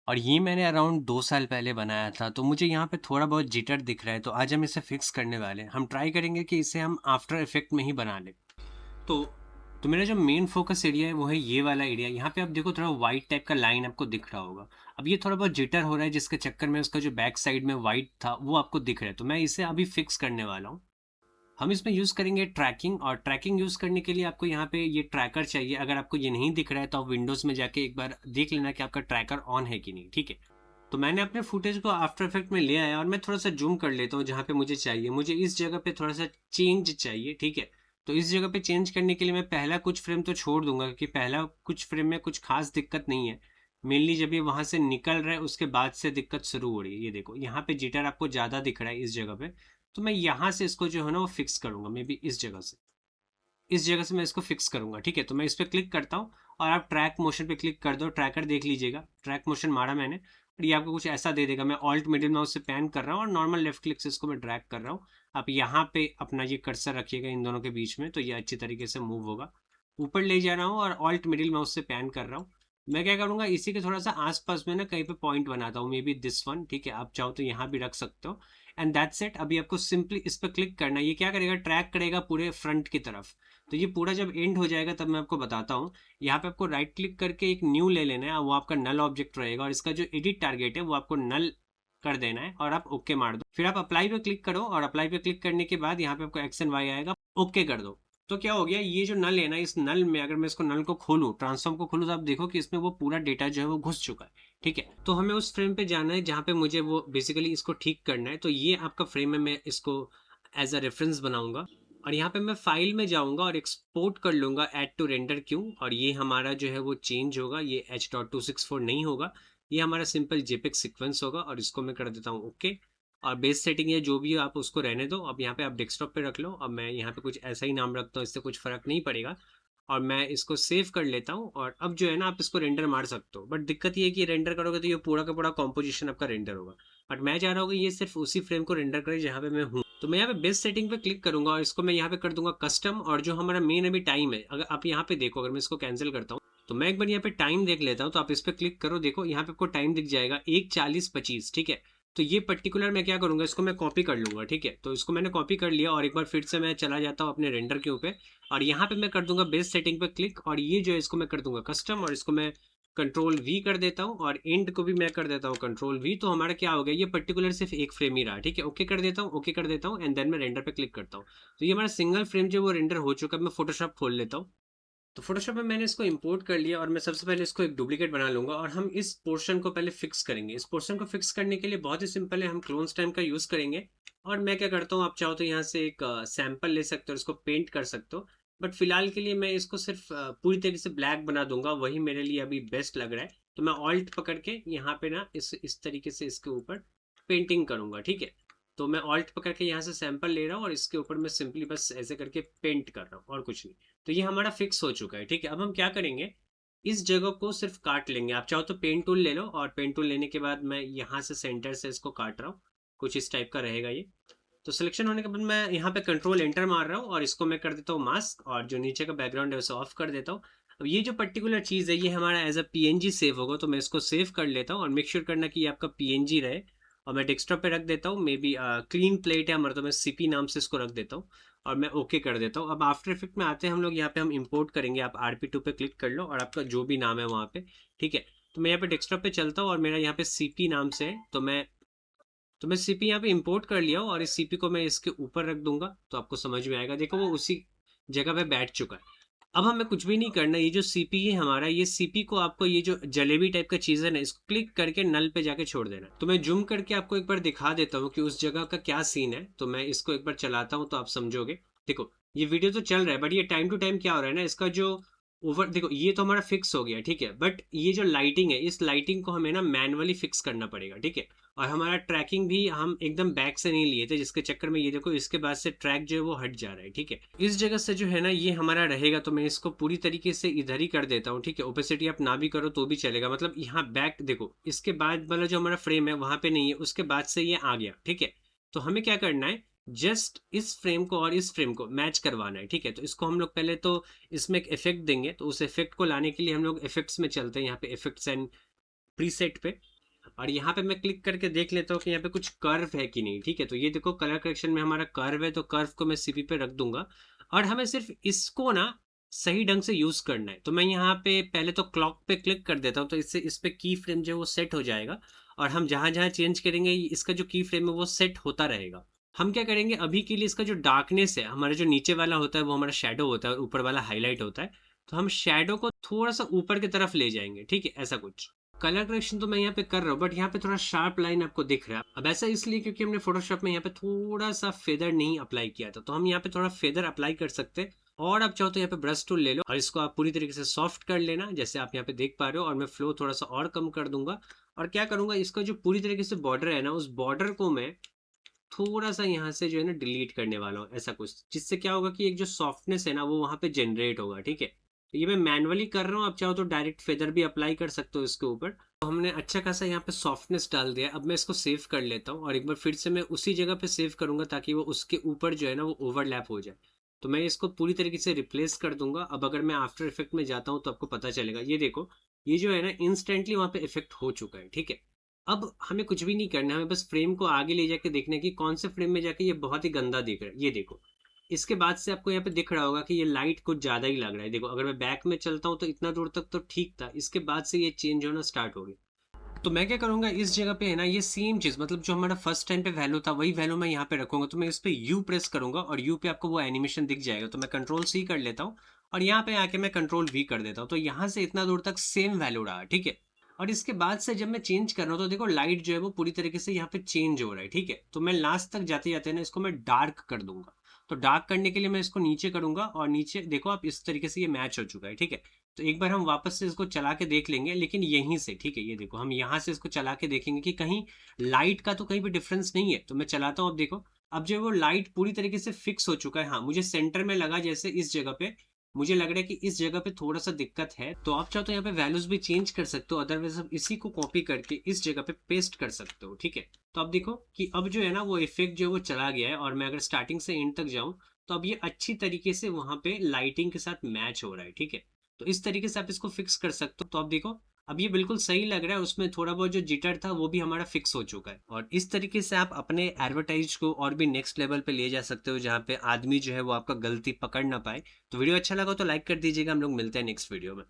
और ये मैंने अराउंड 2 साल पहले बनाया था, तो मुझे यहाँ पे थोड़ा बहुत जिटर दिख रहा है, तो आज हम इसे फिक्स करने वाले हैं। हम ट्राई करेंगे कि इसे हम आफ्टर इफेक्ट में ही बना लें। तो तो मेरा जो मेन फोकस एरिया है वो है ये वाला एरिया। यहाँ पे आप देखो थोड़ा वाइट टाइप का लाइन आपको दिख रहा होगा। अब ये थोड़ा बहुत जिटर हो रहा है जिसके चक्कर में उसका जो बैक साइड में वाइट था वो आपको दिख रहा है, तो मैं इसे अभी फिक्स करने वाला हूँ। हम इसमें यूज़ करेंगे ट्रैकिंग, और ट्रैकिंग यूज़ करने के लिए आपको यहाँ पे ये ट्रैकर चाहिए। अगर आपको ये नहीं दिख रहा है तो आप विंडोज़ में जाके एक बार देख लेना कि आपका ट्रैकर ऑन है कि नहीं, ठीक है। तो मैंने अपने फुटेज को आफ्टर इफेक्ट में ले आया और मैं थोड़ा सा जूम कर लेता हूँ जहाँ पे मुझे चाहिए। मुझे इस जगह पे थोड़ा सा चेंज चाहिए, ठीक है। तो इस जगह पे चेंज करने के लिए मैं पहला कुछ फ्रेम तो छोड़ दूंगा, क्योंकि पहला कुछ फ्रेम में कुछ खास दिक्कत नहीं है। मेनली जब ये वहां से निकल रहा है उसके बाद से दिक्कत शुरू हो रही है। ये देखो यहाँ पे जिटर आपको ज़्यादा दिख रहा है इस जगह पे। तो मैं यहाँ से इसको जो है ना वो फिक्स करूंगा, मे बी इस जगह से मैं इसको फिक्स करूंगा, ठीक है। तो मैं इस पर क्लिक करता हूँ और आप ट्रैक मोशन पे क्लिक कर दो। ट्रैकर देख लीजिएगा, ट्रैक मोशन मारा मैंने और ये आपको कुछ ऐसा दे देगा। मैं ऑल्ट मिडिल माउस से पैन कर रहा हूँ और नॉर्मल लेफ्ट क्लिक से इसको मैं ड्रैग कर रहा हूँ। आप यहाँ पे अपना ये कर्सर रखिएगा इन दोनों के बीच में, तो ये अच्छी तरीके से मूव होगा। ऊपर ले जा रहा हूँ और ऑल्ट मिडिल माउस से पैन कर रहा हूँ। मैं क्या करूँगा, इसी के थोड़ा सा आसपास में ना कहीं पे पॉइंट बनाता हूँ, मे बी दिस वन, ठीक है। आप चाहो तो यहाँ भी रख सकते हो। And that's it. अभी आपको सिंपली इस पर क्लिक करना है। ये क्या करेगा, ट्रैक करेगा पूरे फ्रंट की तरफ। तो ये पूरा जब एंड हो जाएगा तब मैं आपको बताता हूँ। यहाँ पे आपको राइट क्लिक करके एक न्यू ले लेना है, वो आपका नल ऑब्जेक्ट रहेगा, और इसका जो एडिट टारगेट है वो आपको नल कर देना है और आप ओके मार दो। फिर आप अप्लाई पे क्लिक करो और अप्लाई पे क्लिक करने के बाद यहाँ पे आपको एक्स एंड वाई आएगा, ओके कर दो। तो क्या हो गया, ये जो नल है ना, इस नल में अगर मैं इसको नल को खोलूँ, ट्रांसफॉर्म को खोलूँ, तो आप देखो कि इसमें वो पूरा डेटा जो है वो घुस चुका है, ठीक है। तो हमें उस फ्रेम पे जाना है जहाँ पे मुझे वो बेसिकली इसको ठीक करना है। तो ये आपका फ्रेम है, मैं इसको एज अ रेफरेंस बनाऊंगा और यहाँ पे मैं फाइल में जाऊंगा और एक्सपोर्ट कर लूंगा ऐड टू रेंडर क्यू, और ये हमारा जो है वो चेंज होगा, ये H.264 नहीं होगा, ये हमारा सिंपल जेपेक सीक्वेंस होगा। और इसको मैं कर देता हूँ ओके। और बेस सेटिंग है जो भी आप उसको रहने दो। अब यहाँ पे आप डेस्कटॉप पे रख लो। अब मैं यहाँ पे कुछ ऐसा ही नाम रखता हूँ, इससे कुछ फर्क नहीं पड़ेगा। और मैं इसको सेव कर लेता हूँ और अब जो है ना आप इसको रेंडर मार सकते हो। बट दिक्कत ये है कि रेंडर करोगे तो ये पूरा का पूरा कॉम्पोजिशन आपका रेंडर होगा। बट मैं चाह रहा हूँ कि ये सिर्फ उसी फ्रेम को रेंडर करे जहाँ पे मैं हूँ। तो मैं यहाँ पे बेस्ट सेटिंग पे क्लिक करूंगा और इसको मैं यहाँ पे कर दूंगा कस्टम। और जो हमारा मेन अभी टाइम है, अगर आप यहाँ पे देखो, अगर मैं इसको कैंसिल करता हूँ तो मैं एक बार यहाँ पे टाइम देख लेता हूँ। तो आप इस पर क्लिक करो, देखो यहाँ पे आपको टाइम दिख जाएगा 1:40:25, ठीक है। तो ये पर्टिकुलर मैं क्या करूंगा, इसको मैं कॉपी कर लूंगा, ठीक है। तो इसको मैंने कॉपी कर लिया और एक बार फिर से मैं चला जाता हूँ अपने रेंडर के ऊपर और यहाँ पे मैं कर दूंगा बेस सेटिंग पे क्लिक, और ये जो है इसको मैं कर दूंगा कस्टम, और इसको मैं कंट्रोल वी कर देता हूँ और एंड को भी मैं कर देता हूँ कंट्रोल वी। तो हमारा क्या हो गया, ये पर्टिकुलर सिर्फ एक फ्रेम ही रहा, ठीक है। ओके कर देता हूँ, ओके कर देता हूँ, एंड देन मैं रेंडर पे क्लिक करता हूँ। तो ये हमारा सिंगल फ्रेम जो वो रेंडर हो चुका है। मैं फोटोशॉप खोल लेता हूँ। तो फोटोशॉप में मैंने इसको इंपोर्ट कर लिया और मैं सबसे पहले इसको एक डुप्लीकेट बना लूंगा और हम इस पोर्शन को पहले फिक्स करेंगे। इस पोर्शन को फिक्स करने के लिए बहुत ही सिंपल है, हम क्लोन स्टैम्प का यूज करेंगे। और मैं क्या करता हूँ, आप चाहो तो यहाँ से एक सैंपल ले सकते हो, इसको पेंट कर सकते हो। बट फिलहाल के लिए मैं इसको सिर्फ पूरी तरीके से ब्लैक बना दूंगा, वही मेरे लिए अभी बेस्ट लग रहा है। तो मैं ऑल्ट पकड़ के यहाँ पे ना इस तरीके से इसके ऊपर पेंटिंग करूंगा, ठीक है। तो मैं ऑल्ट पकड़ के यहाँ से सैंपल ले रहा हूँ और इसके ऊपर मैं सिंपली बस ऐसे करके पेंट कर रहा हूँ और कुछ नहीं। तो ये हमारा फिक्स हो चुका है, ठीक है। अब हम क्या करेंगे, इस जगह को सिर्फ काट लेंगे। आप चाहो तो पेन टूल ले लो, और पेन टूल लेने के बाद मैं यहाँ से सेंटर से इसको काट रहा हूँ। कुछ इस टाइप का रहेगा ये। तो सिलेक्शन होने के बाद मैं यहाँ पे कंट्रोल एंटर मार रहा हूँ और इसको मैं कर देता हूँ मास्क, और जो नीचे का बैकग्राउंड है उसे ऑफ कर देता हूँ। अब ये जो पर्टिकुलर चीज़ है ये हमारा एज अ पीएनजी सेव होगा, तो मैं इसको सेव कर लेता हूँ और मेक श्योर करना कि ये आपका पीएनजी रहे। और मैं डेस्कटॉप पे रख देता हूँ, मे बी क्लीन प्लेट है हमारा, तो मैं सीपी नाम से इसको रख देता हूँ और मैं ओके कर देता हूँ। अब आफ्टर इफेक्ट में आते हैं हम लोग, यहाँ पे हम इंपोर्ट करेंगे। आप RP2 पे क्लिक कर लो और आपका जो भी नाम है वहाँ पे, ठीक है। तो मैं यहाँ पे डेस्कटॉप पे चलता हूँ और मेरा यहाँ पे सीपी नाम से है, तो मैं सीपी यहाँ पे इंपोर्ट कर लिया हूँ और इस सीपी को मैं इसके ऊपर रख दूंगा तो आपको समझ में आएगा। देखो वो उसी जगह पे बैठ चुका है। अब हमें कुछ भी नहीं करना, ये जो सीपी है हमारा, ये सीपी को आपको ये जो जलेबी टाइप का चीज़ है ना, इसको क्लिक करके नल पे जाके छोड़ देना। तो मैं जूम करके आपको एक बार दिखा देता हूँ कि उस जगह का क्या सीन है। तो मैं इसको एक बार चलाता हूँ तो आप समझोगे। देखो ये वीडियो तो चल रहा है, बट ये टाइम टू टाइम क्या हो रहा है ना, इसका जो ओवर, देखो ये तो हमारा फिक्स हो गया, ठीक है। बट ये जो लाइटिंग है, इस लाइटिंग को हमें ना मैनुअली फिक्स करना पड़ेगा, ठीक है। और हमारा ट्रैकिंग भी हम एकदम बैक से नहीं लिए थे, जिसके चक्कर में ये देखो इसके बाद से ट्रैक जो है वो हट जा रहा है, ठीक है। इस जगह से जो है ना ये हमारा रहेगा, तो मैं इसको पूरी तरीके से इधर ही कर देता हूँ, ठीक है। ओपेसिटी आप ना भी करो तो भी चलेगा, मतलब यहाँ बैक देखो इसके बाद वाला जो हमारा फ्रेम है वहां पे नहीं है, उसके बाद से ये आ गया, ठीक है। तो हमें क्या करना है, जस्ट इस फ्रेम को और इस फ्रेम को मैच करवाना है, ठीक है। तो इसको हम लोग पहले तो इसमें एक इफेक्ट देंगे, तो उस इफेक्ट को लाने के लिए हम लोग इफेक्ट्स में चलते हैं, यहाँ पे इफेक्ट्स एंड प्रीसेट पे। और यहाँ पे मैं क्लिक करके देख लेता हूँ कि यहाँ पे कुछ कर्व है कि नहीं। ठीक है, तो ये देखो कलर करेक्शन में हमारा कर्व है, तो कर्व को मैं सीपी पे रख दूंगा और हमें सिर्फ इसको ना सही ढंग से यूज करना है। तो मैं यहाँ पे पहले तो क्लॉक पे क्लिक कर देता हूँ, तो इससे इस पे की फ्रेम जो है वो सेट हो जाएगा और हम जहां जहां चेंज करेंगे इसका जो की फ्रेम है वो सेट होता रहेगा। हम क्या करेंगे अभी के लिए, इसका जो डार्कनेस है हमारा जो नीचे वाला होता है वो हमारा शेडो होता है और ऊपर वाला हाईलाइट होता है, तो हम शेडो को थोड़ा सा ऊपर की तरफ ले जाएंगे। ठीक है, ऐसा कुछ कलर करेक्शन तो मैं यहाँ पे कर रहा हूँ, बट यहाँ पे थोड़ा शार्प लाइन आपको दिख रहा है। अब ऐसा इसलिए क्योंकि हमने फोटोशॉप में यहाँ पे थोड़ा सा फेदर नहीं अप्लाई किया था, तो हम यहाँ पे थोड़ा फेदर अप्लाई कर सकते हैं। और आप चाहो तो यहाँ पे ब्रश टूल ले लो और इसको आप पूरी तरीके से सॉफ्ट कर लेना, जैसे आप यहाँ पे देख पा रहे हो। और मैं फ्लो थोड़ा सा और कम कर दूंगा और क्या करूंगा, इसका जो पूरी तरीके से बॉर्डर है ना, उस बॉर्डर को मैं थोड़ा सा यहाँ से जो है ना डिलीट करने वाला हूँ, ऐसा कुछ, जिससे क्या होगा कि एक जो सॉफ्टनेस है ना वो वहाँ पे जनरेट होगा। ठीक है, तो ये मैं मैनुअली कर रहा हूँ, आप चाहो तो डायरेक्ट फेदर भी अप्लाई कर सकते हो इसके ऊपर। तो हमने अच्छा खासा यहाँ पे सॉफ्टनेस डाल दिया। अब मैं इसको सेव कर लेता हूँ और एक बार फिर से मैं उसी जगह पे सेव करूंगा ताकि वो उसके ऊपर जो है ना वो ओवरलैप हो जाए। तो मैं इसको पूरी तरीके से रिप्लेस कर दूंगा। अब अगर मैं आफ्टर इफेक्ट में जाता हूँ तो आपको पता चलेगा, ये देखो ये जो है ना इंस्टेंटली वहाँ पे इफेक्ट हो चुका है। ठीक है, अब हमें कुछ भी नहीं करना है, हमें बस फ्रेम को आगे ले जाके देखना है कि कौन से फ्रेम में जाके ये बहुत ही गंदा दिख रहा है। ये देखो, इसके बाद से आपको यहाँ पे दिख रहा होगा कि ये लाइट कुछ ज्यादा ही लग रहा है। देखो अगर मैं बैक में चलता हूँ तो इतना दूर तक तो ठीक था, इसके बाद से ये चेंज होना स्टार्ट हो गया। तो मैं क्या करूंगा, इस जगह पे है ना ये सेम चीज, मतलब जो हमारा फर्स्ट टाइम पे वैल्यू था वही वैल्यू मैं यहाँ पे रखूंगा। तो मैं इस पे यू प्रेस करूंगा और यू पे आपको वो एनिमेशन दिख जाएगा। तो मैं कंट्रोल सी कर लेता हूँ और यहाँ पे आके मैं कंट्रोल वी कर देता हूँ, तो यहाँ से इतना दूर तक सेम वैल्यू रहा। ठीक है, और इसके बाद से जब मैं चेंज कर रहा हूँ तो देखो लाइट जो है वो पूरी तरीके से यहाँ पे चेंज हो रहा है। ठीक है, तो मैं लास्ट तक जाते जाते ना इसको मैं डार्क कर दूंगा। तो डार्क करने के लिए मैं इसको नीचे करूंगा और नीचे देखो आप इस तरीके से ये मैच हो चुका है। ठीक है, तो एक बार हम वापस से इसको चला के देख लेंगे, लेकिन यहीं से। ठीक है, ये देखो हम यहाँ से इसको चला के देखेंगे कि कहीं लाइट का तो कहीं भी डिफरेंस नहीं है। तो मैं चलाता हूँ, अब देखो अब जो है वो लाइट पूरी तरीके से फिक्स हो चुका है। हाँ, मुझे सेंटर में लगा जैसे इस जगह पे, मुझे लग रहा है कि इस जगह पे थोड़ा सा दिक्कत है। तो आप चाहो तो यहाँ पे वैल्यूज भी चेंज कर सकते हो, अदरवाइज आप इसी को कॉपी करके इस जगह पे पेस्ट कर सकते हो। ठीक है, तो अब देखो कि अब जो है ना वो इफेक्ट जो है वो चला गया है और मैं अगर स्टार्टिंग से एंड तक जाऊं तो अब ये अच्छी तरीके से वहां पे लाइटिंग के साथ मैच हो रहा है। ठीक है, तो इस तरीके से आप इसको फिक्स कर सकते हो। तो अब देखो अब ये बिल्कुल सही लग रहा है, उसमें थोड़ा बहुत जो जिटर था वो भी हमारा फिक्स हो चुका है। और इस तरीके से आप अपने एडवर्टाइज को और भी नेक्स्ट लेवल पे ले जा सकते हो, जहाँ पे आदमी जो है वो आपका गलती पकड़ ना पाए। तो वीडियो अच्छा लगा तो लाइक कर दीजिएगा, हम लोग मिलते हैं नेक्स्ट वीडियो में।